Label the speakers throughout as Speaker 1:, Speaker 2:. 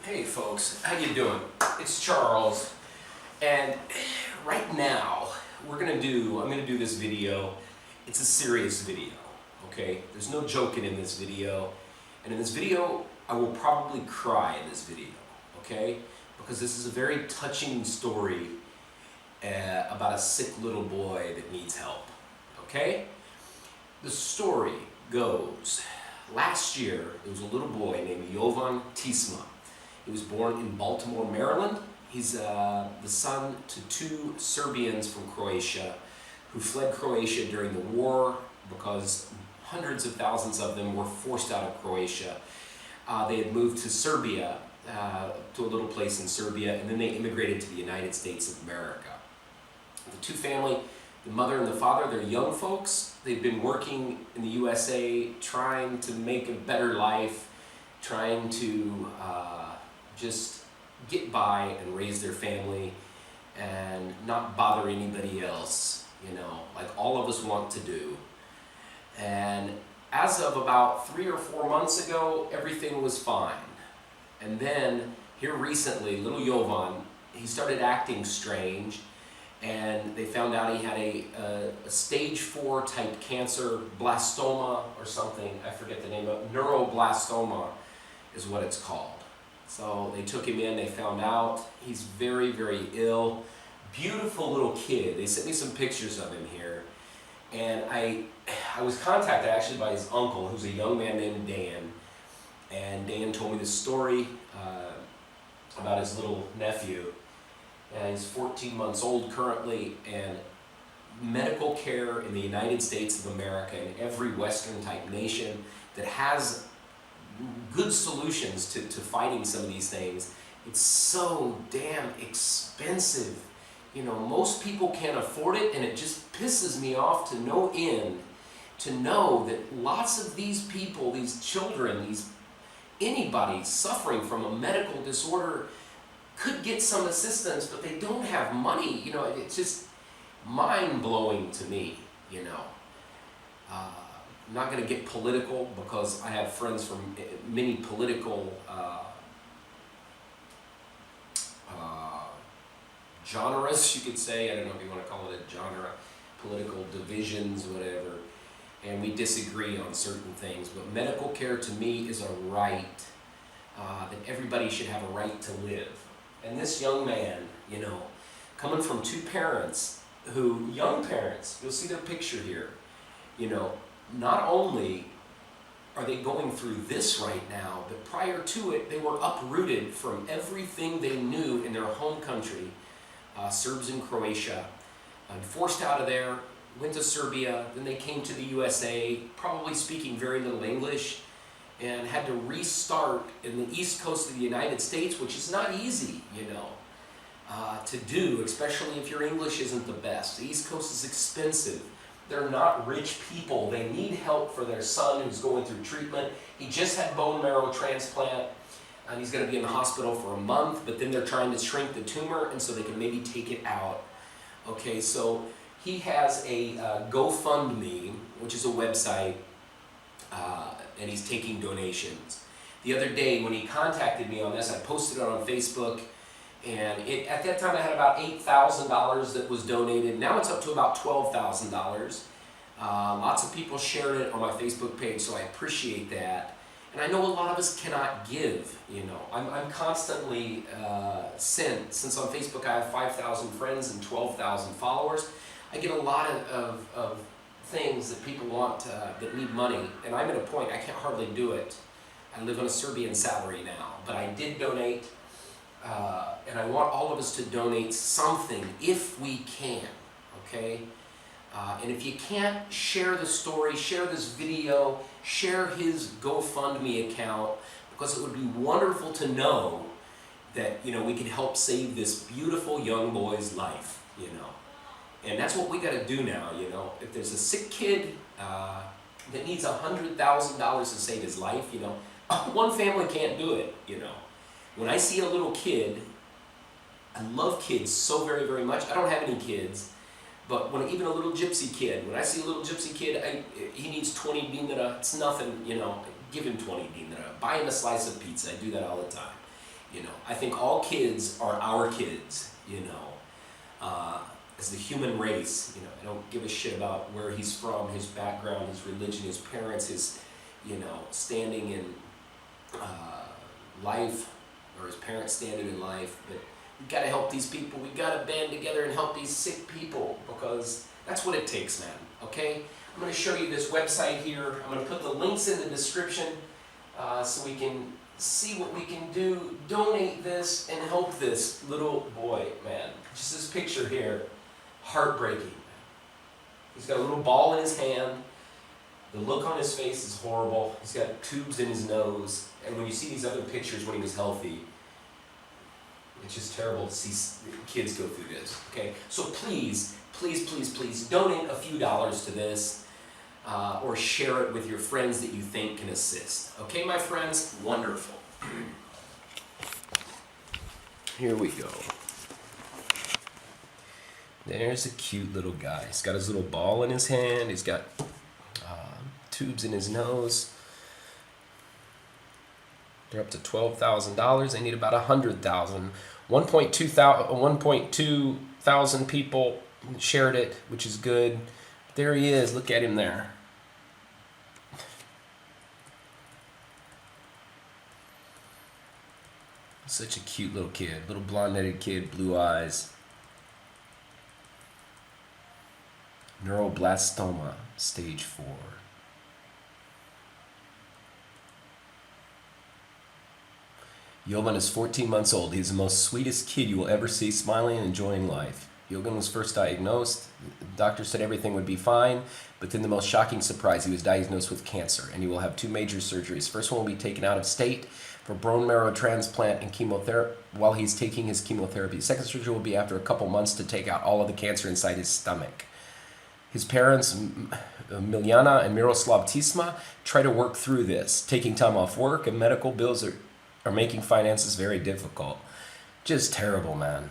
Speaker 1: Hey folks, how you doing? It's Charles, and right now I'm gonna do this video. It's a serious video, okay? There's no joking in this video, and in this video I will probably cry in this video, okay? Because this is a very touching story about a sick little boy that needs help, okay? The story goes, last year there was a little boy named Jovan. He was born in Baltimore, Maryland. He's the son to two Serbians from Croatia who fled Croatia during the war because hundreds of thousands of them were forced out of Croatia. They had moved to Serbia, to a little place in Serbia, and then they immigrated to the United States of America. The two family, the mother and the father, they're young folks. They've been working in the USA, trying to make a better life, trying to just get by and raise their family and not bother anybody else, you know, like all of us want to do. And as of about 3 or 4 months ago, everything was fine. And then here recently, little Jovan, he started acting strange, and they found out he had a stage 4 type cancer, blastoma or something, I forget the name of it, neuroblastoma is what it's called. So they took him in, they found out he's very, very ill. Beautiful little kid. They sent me some pictures of him here. And I was contacted actually by his uncle, who's a young man named Dejan. And Dejan told me this story about his little nephew. And he's 14 months old currently, and medical care in the United States of America and every Western type nation that has good solutions to fighting some of these things, it's so damn expensive. You know, most people can't afford it, and it just pisses me off to no end to know that lots of these people, these children, anybody suffering from a medical disorder could get some assistance, but they don't have money. You know, it's just mind-blowing to me, you know. I'm not going to get political because I have friends from many political genres, you could say. I don't know if you want to call it a genre, political divisions, whatever. And we disagree on certain things. But medical care to me is a right, that everybody should have a right to live. And this young man, you know, coming from two parents young parents, you'll see their picture here, you know, not only are they going through this right now, but prior to it, they were uprooted from everything they knew in their home country, Serbs in Croatia, and forced out of there, went to Serbia, then they came to the USA, probably speaking very little English, and had to restart in the east coast of the United States, which is not easy, you know, to do, especially if your English isn't the best. The East Coast is expensive. They're not rich people. They need help for their son who's going through treatment. He just had bone marrow transplant, and he's going to be in the hospital for a month, but then they're trying to shrink the tumor, and so they can maybe take it out. Okay, so he has a GoFundMe, which is a website, and he's taking donations. The other day when he contacted me on this, I posted it on Facebook, and at that time I had about $8,000 that was donated. Now it's up to about $12,000. Lots of people shared it on my Facebook page, so I appreciate that. And I know a lot of us cannot give, you know. I'm constantly sent, since on Facebook I have 5,000 friends and 12,000 followers, I get a lot of things that people want, that need money, and I'm at a point I can't hardly do it. I live on a Serbian salary now, but I did donate, and I want all of us to donate something if we can, okay? And if you can't, share the story, share this video, share his GoFundMe account, because it would be wonderful to know that, you know, we can help save this beautiful young boy's life, you know. And that's what we got to do now, you know. If there's a sick kid that needs $100,000 to save his life, you know, one family can't do it, you know. When I see a little kid, I love kids so very, very much. I don't have any kids, but even a little gypsy kid, when I see a little gypsy kid, he needs 20 dinara, it's nothing, you know, give him 20 dinara, buy him a slice of pizza, I do that all the time. You know, I think all kids are our kids, you know, as the human race. You know, I don't give a shit about where he's from, his background, his religion, his parents, his, you know, standing in life, or his parents' standing in life. But we gotta help these people. We gotta band together and help these sick people, because that's what it takes, man. Okay? I'm gonna show you this website here. I'm gonna put the links in the description so we can see what we can do. Donate this and help this little boy, man. Just this picture here, heartbreaking, man. He's got a little ball in his hand. The look on his face is horrible. He's got tubes in his nose. And when you see these other pictures when he was healthy, it's just terrible to see kids go through this, okay? So please, please, please, please donate a few dollars to this, or share it with your friends that you think can assist. Okay, my friends? Wonderful. Here we go. There's a cute little guy. He's got his little ball in his hand. He's got tubes in his nose. They're up to $12,000. They need about 100,000. 1.2 thousand people shared it, which is good. There he is. Look at him there. Such a cute little kid. Little blonde-headed kid, blue eyes. Neuroblastoma, stage 4. Jovan is 14 months old. He's the most sweetest kid you will ever see, smiling and enjoying life. Jovan was first diagnosed. The doctor said everything would be fine, but then the most shocking surprise, he was diagnosed with cancer, and he will have 2 major surgeries. First one will be taken out of state for bone marrow transplant and chemotherapy while he's taking his chemotherapy. The second surgery will be after a couple months to take out all of the cancer inside his stomach. His parents, Miljana and Miroslav Tisma, try to work through this, taking time off work, and medical bills are making finances very difficult. Just terrible, man.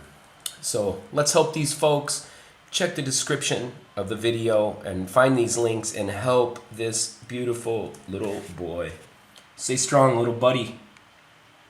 Speaker 1: So let's help these folks. Check the description of the video and find these links and help this beautiful little boy. Stay strong, little buddy.